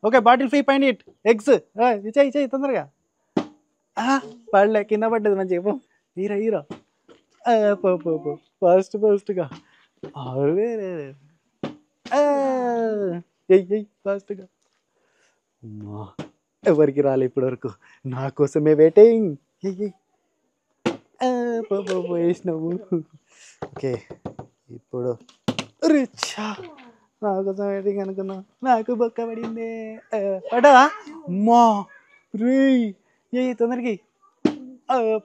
okay bottle free find it eggs ఇచ్చాయి తొందరగా పడలే కింద పడ్డది మంచిగా పో హీరో హీరో పో పో పో ఫాస్ట్గా ఎయ్యి ఫాస్ట్గా అమ్మా ఎవరికి రాలే ఇప్పటి వరకు నా కోసమే వెయిటింగ్ వేసినావు ఓకే ఇప్పుడు రిచ్చా నా కోసం వెయిటింగ్ అనుకున్నా నాకు బొక్క పడింది పడా అమ్మా రీ ఏ తొందరకి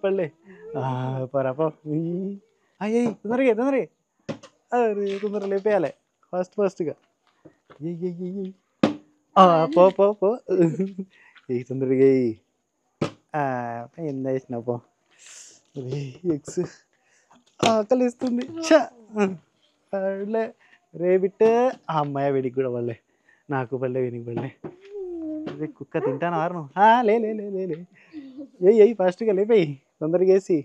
పడలే పరాపో అయ్యి తొందరగా అరే తొందరగా లేపేయాలి ఫాస్ట్గా పో పో పో ఏ తొందరగా ఎంత వేసినా పో ఎగ్స్ ఆకలిస్తుంది రేబిట్ అమ్మాయి వీడికి కూడా పడలే నాకు పడలే వీనికి పడలే కుక్క తింటాను ఆరును లే లే లే లే లే ఏయ్ ఫాస్ట్గా లేపేయి తొందరగా వేసి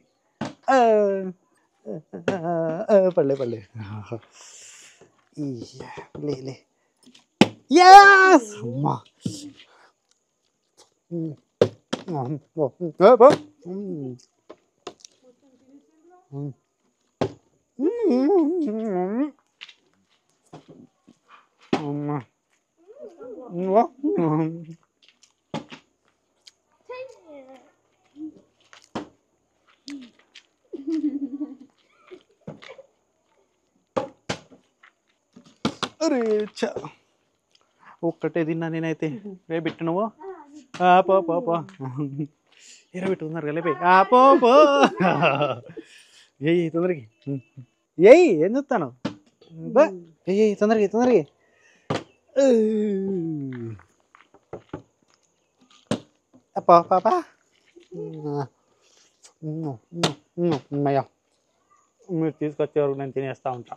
పడలే లే లే yes అమ్మా అరే ఒక్కటే తిన్నా నేనైతే రేబిట్ నువ్వు పో పో పో రేబిట్ ఉన్నారు కలిపి పో పో ఏయ్ తొందరకి ఏయ్ ఏం చూస్తాను ఏయ్ తొందరకి పాపా అమ్మయ్యా మీరు తీసుకొచ్చేవారు నేను తినేస్తా ఉంటా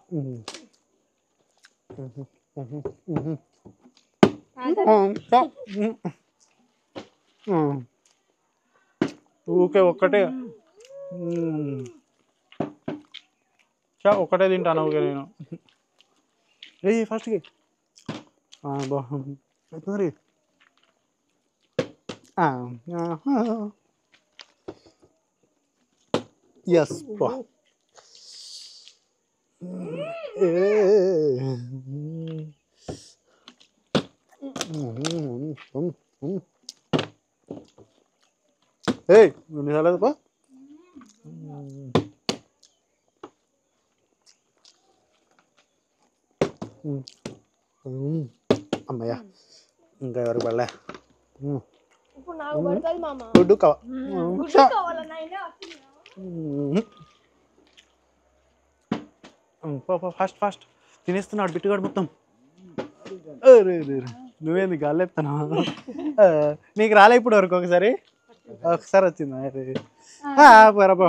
ఊకే ఒక్కటే ఒక్కటే తింటాను ఊకే నేను ఫస్ట్కి బాగుంది ఎస్ బా నిజాలేదు బా అమ్మయ్యా ఇంకా ఎవరికి పడలే గుడ్డు ఫాస్ట్ తినేస్తున్నాడు బిట్టుగాడు మొత్తం నువ్వేంది గాలి ఎత్తున్నావు నీకు రాలే ఇప్పుడు వరకు ఒకసారి వచ్చింది బరాబో